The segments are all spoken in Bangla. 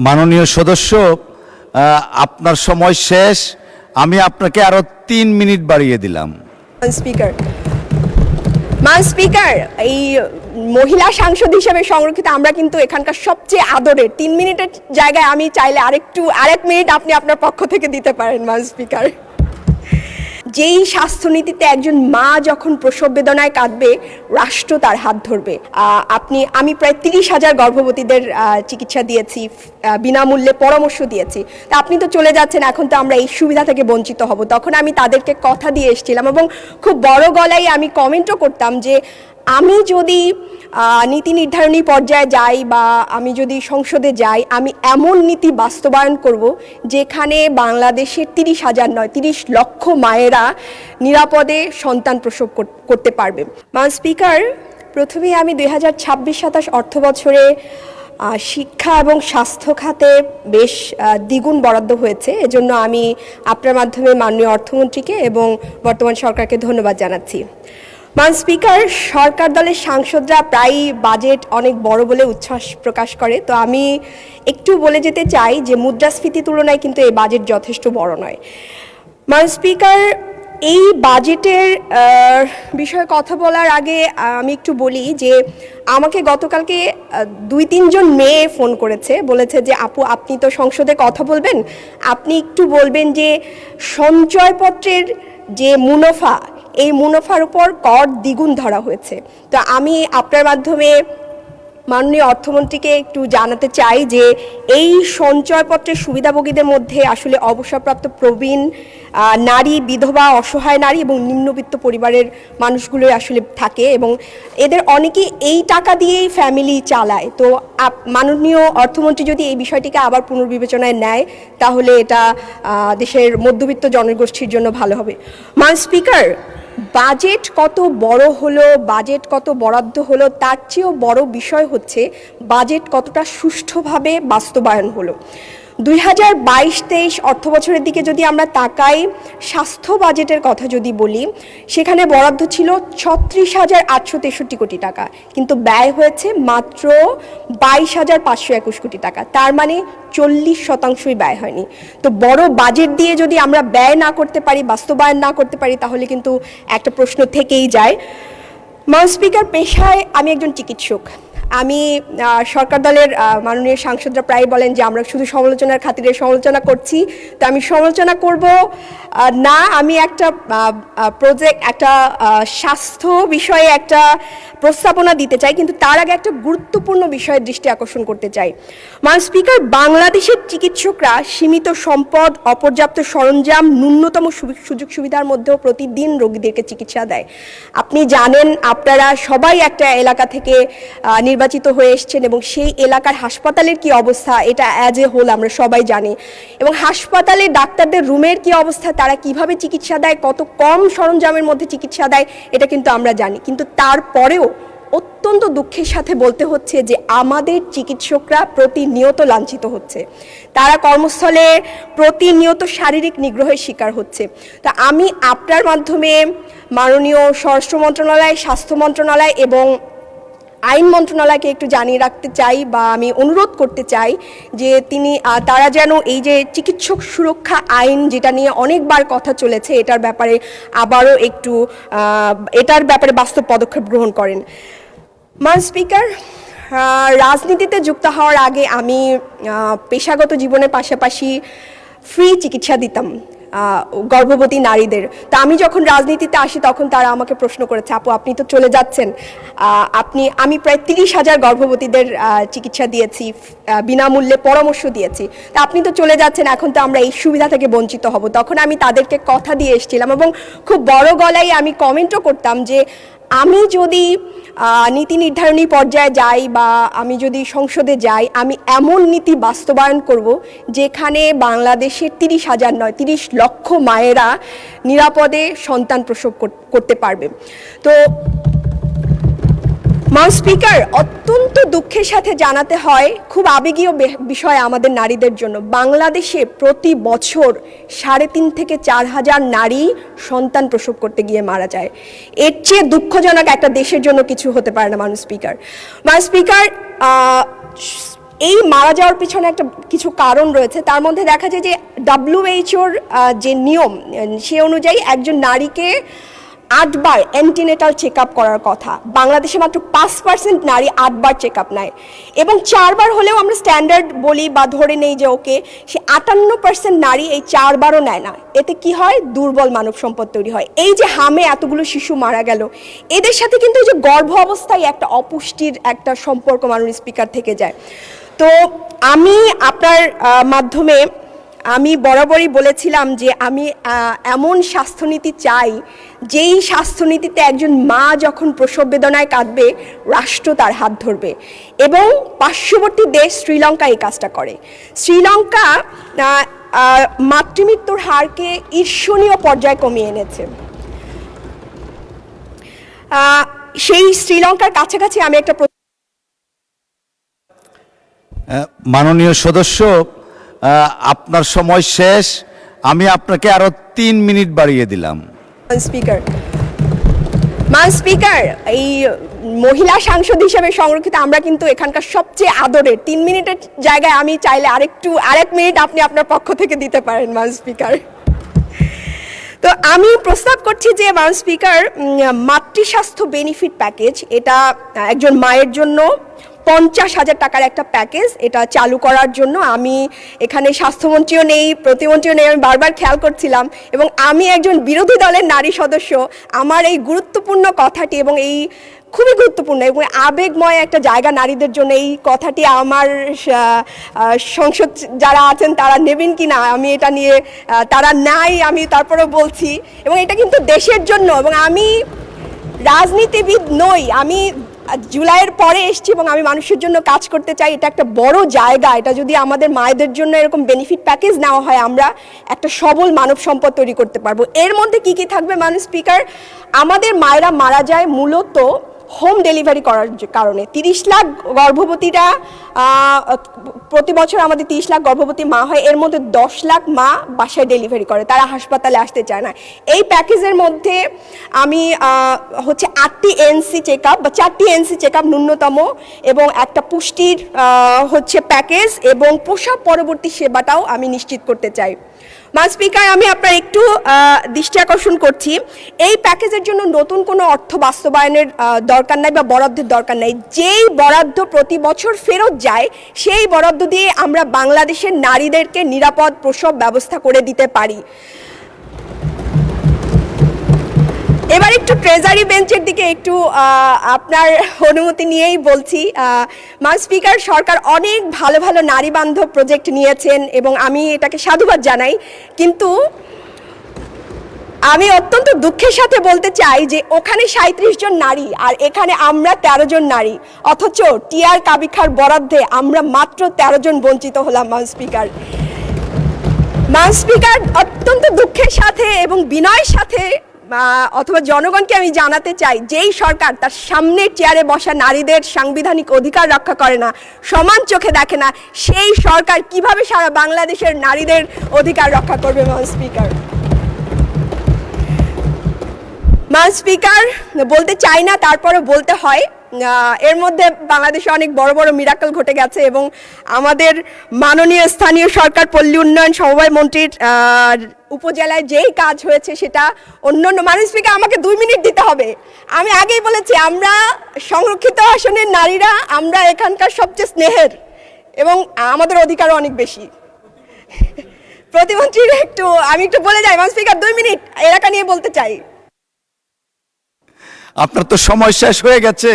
মাননীয় সদস্য, আপনার সময় শেষ। আমি আপনাকে আরো 3 মিনিট বাড়িয়ে দিলাম। স্পিকার, এই মহিলা সাংসদ হিসেবে সংরক্ষিত আমরা কিন্তু এখানকার সবচেয়ে আদরের। 3 মিনিটের জায়গায় আমি চাইলে আরেক মিনিট আপনি আপনার পক্ষ থেকে দিতে পারেন। স্পিকার, যেই স্বাস্থ্যনীতিতে একজন মা যখন প্রসব বেদনায় কাঁদবে, রাষ্ট্র তার হাত ধরবে। আমি প্রায় 30,000 গর্ভবতীদের চিকিৎসা দিয়েছি, বিনামূল্যে পরামর্শ দিয়েছি। তা আপনি তো চলে যাচ্ছেন, এখন তো আমরা এই সুবিধা থেকে বঞ্চিত হব। তখন আমি তাদেরকে কথা দিয়ে এসেছিলাম এবং খুব বড় গলায় আমি কমেন্টও করতাম যে আমি যদি নীতি নির্ধারণী পর্যায়ে যাই বা আমি যদি সংসদে যাই, আমি এমন নীতি বাস্তবায়ন করব যেখানে বাংলাদেশের 30,000 নয় 30 লক্ষ মায়েরা নিরাপদে সন্তান প্রসব করতে পারবে। স্পিকার, প্রথমেই আমি 2026-27 অর্থ বছরে শিক্ষা এবং স্বাস্থ্য খাতে বেশ দ্বিগুণ বরাদ্দ হয়েছে। এজন্য আমি আপনার মাধ্যমে মাননীয় অর্থমন্ত্রীকে এবং বর্তমান সরকারকে ধন্যবাদ জানাচ্ছি। স্পিকার, সরকার দলের সাংসদরা প্রায়ই বাজেট অনেক বড় বলে উচ্ছ্বাস প্রকাশ করে। তো আমি একটু বলে যেতে চাই যে মুদ্রাস্ফীতি তুলনায় কিন্তু এই বাজেট যথেষ্ট বড় নয়। স্পিকার, এই বাজেটের বিষয়ে কথা বলার আগে আমি একটু বলি যে আমাকে গতকালকে 2-3 জন মেয়ে ফোন করেছে, বলেছে যে আপু আপনি তো সংসদে কথা বলবেন, আপনি একটু বলবেন যে সঞ্চয়পত্রের যে মুনাফা, এই মুনাফার উপর কর দ্বিগুণ ধরা হয়েছে। তো আমি আপনার মাধ্যমে মাননীয় অর্থমন্ত্রীকে একটু জানাতে চাই যে এই সঞ্চয়পত্রের সুবিধাভোগীদের মধ্যে আসলে অবসরপ্রাপ্ত প্রবীণ নারী, বিধবা, অসহায় নারী এবং নিম্নবিত্ত পরিবারের মানুষগুলোই আসলে থাকে এবং এদের অনেকেই এই টাকা দিয়েই ফ্যামিলি চালায়। তো মাননীয় অর্থমন্ত্রী যদি এই বিষয়টিকে আবার পুনর্বিবেচনায় নেয় তাহলে এটা দেশের মধ্যবিত্ত জনগোষ্ঠীর জন্য ভালো হবে। স্পিকার, বাজেট কত বড় হলো, বাজেট কত বরাদ্দ হলো, তার চেয়েও বড় বিষয় হচ্ছে বাজেট কতটা সুষ্ঠুভাবে বাস্তবায়ন হলো। 2022-23 অর্থ বছরের দিকে যদি আমরা তাকাই, স্বাস্থ্য বাজেটের কথা যদি বলি, সেখানে বরাদ্দ ছিল 36,863 কোটি টাকা, কিন্তু ব্যয় হয়েছে মাত্র 22,521 কোটি টাকা। তার মানে 40% ব্যয় হয়নি। তো বড় বাজেট দিয়ে যদি আমরা ব্যয় না করতে পারি, বাস্তবায়ন না করতে পারি, তাহলে কিন্তু একটা প্রশ্ন থেকেই যায়। স্পিকার, পেশায় আমি একজন চিকিৎসক। আমি সরকার দলের মাননীয় সাংসদরা প্রায় বলেন যে আমরা শুধু সমালোচনার খাতিরে সমালোচনা করছি। তো আমি সমালোচনা করব না, আমি একটা একটা স্বাস্থ্য বিষয়ে একটা প্রস্তাবনা দিতে চাই, কিন্তু তার আগে একটা গুরুত্বপূর্ণ বিষয়ের দৃষ্টি আকর্ষণ করতে চাই। স্পিকার, বাংলাদেশের চিকিৎসকরা সীমিত সম্পদ, অপর্যাপ্ত সরঞ্জাম, ন্যূনতম সুযোগ সুবিধার মধ্যেও প্রতিদিন রোগীদেরকে চিকিৎসা দেয়। আপনি জানেন, আপনারা সবাই একটা এলাকা থেকে নির্বাচিত হয়ে এসছেন এবং সেই এলাকার হাসপাতালের কি অবস্থা এটা অ্যাজ এ হোল আমরা সবাই জানি, এবং হাসপাতালে ডাক্তারদের রুমের কি অবস্থা, তারা কিভাবে চিকিৎসা দেয়, কত কম সরঞ্জামের মধ্যে চিকিৎসা দেয়, এটা কিন্তু আমরা জানি। কিন্তু তারপরেও অত্যন্ত দুঃখের সাথে বলতে হচ্ছে যে আমাদের চিকিৎসকরা প্রতিনিয়ত লাঞ্ছিত হচ্ছে, তারা কর্মস্থলে প্রতিনিয়ত শারীরিক নিগ্রহের শিকার হচ্ছে। তা আমি আপনার মাধ্যমে মাননীয় স্বরাষ্ট্র মন্ত্রণালয়, স্বাস্থ্য মন্ত্রণালয় এবং আইন মন্ত্রণালয়কে একটু জানিয়ে রাখতে চাই বা আমি অনুরোধ করতে চাই যে তারা যেন এই যে চিকিৎসক সুরক্ষা আইন, যেটা নিয়ে অনেকবার কথা চলেছে, এটার ব্যাপারে আবারও একটু এটার ব্যাপারে বাস্তব পদক্ষেপ গ্রহণ করেন। স্পিকার, রাজনীতিতে যুক্ত হওয়ার আগে আমি পেশাগত জীবনের পাশাপাশি ফ্রি চিকিৎসা দিতাম গর্ভবতী নারীদের। তা আমি যখন রাজনীতিতে আসি তখন তারা আমাকে প্রশ্ন করেছে, আপু আপনি তো চলে যাচ্ছেন, আমি প্রায় 30,000 গর্ভবতীদের চিকিৎসা দিয়েছি, বিনামূল্যে পরামর্শ দিয়েছি। তা আপনি তো চলে যাচ্ছেন, এখন তো আমরা এই সুবিধা থেকে বঞ্চিত হব। তখন আমি তাদেরকে কথা দিয়ে এসেছিলাম এবং খুব বড় গলায় আমি কমেন্টও করতাম যে আমি যদি নীতি নির্ধারণী পর্যায়ে যাই বা আমি যদি সংসদে যাই, আমি এমন নীতি বাস্তবায়ন করব যেখানে বাংলাদেশের 30,000 নয় 30 লক্ষ মায়েরা নিরাপদে সন্তান প্রসব করতে পারবে। তো স্পিকার, অত্যন্ত দুঃখের সাথে জানাতে হয়, খুব আবেগীয় বিষয় আমাদের নারীদের জন্য, বাংলাদেশে প্রতি বছর 3.5 থেকে 4,000 নারী সন্তান প্রসব করতে গিয়ে মারা যায়। এর চেয়ে দুঃখজনক একটা দেশের জন্য কিছু হতে পারে না। স্পিকার, এই মারা যাওয়ার পিছনে একটা কিছু কারণ রয়েছে। তার মধ্যে দেখা যায় যে WHO-র যে নিয়ম সে অনুযায়ী একজন নারীকে 8 বার অ্যান্টিনেটাল চেক আপ করার কথা। বাংলাদেশে মাত্র 5% নারী 8 বার চেক আপ নেয়, এবং 4 বার হলেও আমরা স্ট্যান্ডার্ড বলি বা ধরে নেই যে ওকে, সে 58% নারী এই 4 বারও নেয় না। এতে কি হয়? দুর্বল মানব সম্পদ তৈরি হয়। এই যে হামে এতগুলো শিশু মারা গেল, এদের সাথে কিন্তু এই যে গর্ভ অবস্থায় একটা অপুষ্টির একটা সম্পর্ক মাননীয় স্পিকার থেকে যায়। তো আমি আপনার মাধ্যমে আমি বরাবরই বলেছিলাম যে আমি এমন স্বাস্থ্যনীতি চাই যেই স্বাস্থ্যনীতিতে একজন মা যখন প্রসব বেদনায় কাঁদবে, রাষ্ট্র তার হাত ধরবে। এবং পার্শ্ববর্তী দেশ শ্রীলঙ্কা এই কাজটা করে। শ্রীলঙ্কা মাতৃমৃত্যুর হারকে ঈর্ষণীয় পর্যায়ে কমিয়ে এনেছে। সেই শ্রীলঙ্কার কাছাকাছি আমি একটা মাননীয় সদস্য, আপনার সময় শেষ। আমি আপনাকে আরো 3 মিনিট বাড়িয়ে দিলাম। স্পিকার, এই মহিলা সাংসদ হিসেবে সংরক্ষিত আমরা কিন্তু এখানকার সবচেয়ে আদরের। 3 মিনিটের জায়গায় আমি চাইলে আরেক মিনিট আপনি আপনার পক্ষ থেকে দিতে পারেন মান স্পিকার। তো আমি প্রস্তাব করছি যে মান স্পিকার, মাতৃস্বাস্থ্য বেনিফিট প্যাকেজ, এটা একজন মায়ের জন্য 50,000 টাকার একটা প্যাকেজ, এটা চালু করার জন্য আমি এখানে স্বাস্থ্যমন্ত্রীও নেই, প্রতিমন্ত্রীও নেই, আমি বারবার খেয়াল করছিলাম, এবং আমি একজন বিরোধী দলের নারী সদস্য। আমার এই গুরুত্বপূর্ণ কথাটি, এবং এই খুবই গুরুত্বপূর্ণ এবং আবেগময় একটা জায়গা নারীদের জন্য, এই কথাটি আমার সংসদ যারা আছেন তারা নেবেন কি না, আমি এটা নিয়ে, তারা নাই, আমি তারপরেও বলছি। এবং এটা কিন্তু দেশের জন্য, এবং আমি রাজনীতিবিদ নই, আমি জুলাইয়ের পরে এসেছি এবং আমি মানুষের জন্য কাজ করতে চাই। এটা একটা বড় জায়গা। এটা যদি আমাদের মায়েদের জন্য এরকম বেনিফিট প্যাকেজ নেওয়া হয়, আমরা একটা সবল মানব সম্পদ তৈরি করতে পারবো। এর মধ্যে কি কি থাকবে মাননীয় স্পিকার? আমাদের মায়েরা মারা যায় মূলত হোম ডেলিভারি করার কারণে। 30 লাখ গর্ভবতীরা, প্রতি বছর আমাদের 30 লাখ গর্ভবতী মা হয়, এর মধ্যে 10 লাখ মা বাসায় ডেলিভারি করে, তারা হাসপাতালে আসতে চায় না। এই প্যাকেজের মধ্যে আমি 8টি এনসি চেক আপ বা 4টি এনসি চেক আপ ন্যূনতম, এবং একটা পুষ্টির প্যাকেজ, এবং প্রসব পরবর্তী সেবাটাও আমি নিশ্চিত করতে চাই। মান স্পিকার, আমি আপনার একটু দৃষ্টি আকর্ষণ করছি, এই প্যাকেজের জন্য নতুন কোনো অর্থ বাস্তবায়নের দরকার নাই বা বরাদ্দের দরকার নাই। যেই বরাদ্দ প্রতি বছর ফেরত যায়, সেই বরাদ্দ দিয়ে আমরা বাংলাদেশের নারীদেরকে নিরাপদ প্রসব ব্যবস্থা করে দিতে পারি। এবার একটু ট্রেজারি বেঞ্চের দিকে একটু আপনার অনুমতি নিয়েই বলছি। মান স্পিকার, সরকার অনেক ভালো ভালো নারী বান্ধব প্রজেক্ট নিয়েছেন এবং আমি এটাকে সাধুবাদ জানাই, কিন্তু আমি অত্যন্ত দুঃখের সাথে বলতে চাই যে ওখানে 37 জন নারী আর এখানে আমরা 13 জন নারী, অথচ টিআর কাবিখার বরাদ্দে আমরা মাত্র 13 জন বঞ্চিত হলাম। মান স্পিকার, অত্যন্ত দুঃখের সাথে এবং বিনয়ের সাথে অথবা জনগণকে আমি জানাতে চাই, যেই সরকার তার সামনে চেয়ারে বসা নারীদের সাংবিধানিক অধিকার রক্ষা করে না, সমান চোখে দেখে না, সেই সরকার কিভাবে সারা বাংলাদেশের নারীদের অধিকার রক্ষা করবে? মান স্পিকার, বলতে চাই না, তারপরে বলতে হয়। এর মধ্যে বাংলাদেশে অনেক বড় বড় মিরাকল ঘটে গেছে, এবং আমাদের মাননীয় স্থানীয় সরকার পল্লী উন্নয়ন সমবায় মন্ত্রীর উপজেলায় যেই কাজ হয়েছে সেটা অন্য মাননীয় স্পিকার, আমাকে 2 মিনিট দিতে হবে। আমি আগেই বলেছি, আমরা সংরক্ষিত আসনের নারীরা, আমরা এখানকার সবচেয়ে স্নেহের এবং আমাদের অধিকারও অনেক বেশি। প্রতিমন্ত্রীর আমি একটু বলে যাই মান স্পিকার, 2 মিনিট এলাকা নিয়ে বলতে চাই। আপনার তো সময় শেষ হয়ে গেছে।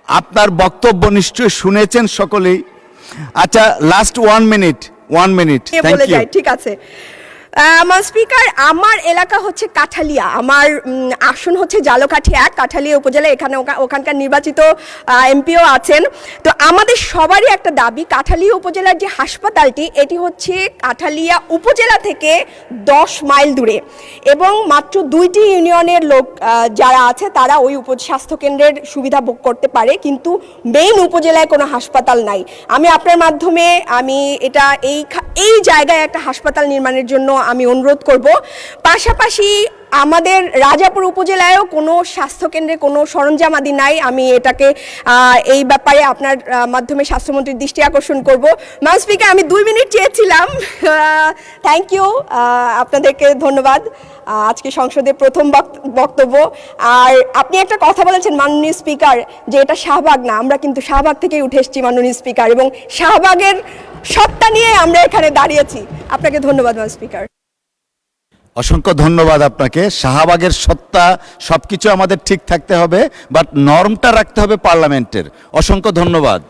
আপনার বক্তব্য নিশ্চয়ই শুনেছেন সকলেই। আচ্ছা, লাস্ট 1 মিনিট। বলে যাই, ঠিক আছে। মান স্পিকার, আমার এলাকা হচ্ছে কাঠালিয়া, আমার আসন হচ্ছে জালকাঠি 1, কাঠালিয়া উপজেলা, এখানে ওখানকার নির্বাচিত এমপিও আছেন। তো আমাদের সবারই একটা দাবি, কাঠালিয়া উপজেলার যে হাসপাতালটি, এটি হচ্ছে কাঠালিয়া উপজেলা থেকে 10 মাইল দূরে, এবং মাত্র 2টি ইউনিয়নের লোক যারা আছে তারা ওই স্বাস্থ্যকেন্দ্রের সুবিধা ভোগ করতে পারে, কিন্তু মেইন উপজেলায় কোনো হাসপাতাল নাই। আমি আপনার মাধ্যমে আমি এই জায়গায় একটা হাসপাতাল নির্মাণের জন্য আমি অনুরোধ করব। পাশাপাশি আমাদের রাজাপুর উপজেলায়ও কোনো স্বাস্থ্যকেন্দ্রে কোনো সরঞ্জামাদি নাই। আমি এটাকে এই ব্যাপারে আপনার মাধ্যমে স্বাস্থ্যমন্ত্রীর দৃষ্টি আকর্ষণ করব। ম্যাডাম স্পিকার, আমি 2 মিনিট চেয়েছিলাম। থ্যাংক ইউ, আপনাদেরকে ধন্যবাদ। আজকে সংসদে প্রথম বক্তব্য। আর আপনি একটা কথা বলেছেন মাননীয় স্পিকার, যে এটা শাহবাগ না, আমরা কিন্তু শাহবাগ থেকেই উঠে এসেছি মাননীয় স্পিকার, এবং শাহবাগের সত্তা নিয়ে আমরা এখানে দাঁড়িয়েছি। আপনাকে ধন্যবাদ ম্যাডাম স্পিকার। অসংখ্য ধন্যবাদ আপনাকে। শাহবাগের সত্তা সবকিছু আমাদের ঠিক থাকতে হবে, বাট নর্মটা রাখতে হবে পার্লামেন্টের। অসংখ্য ধন্যবাদ।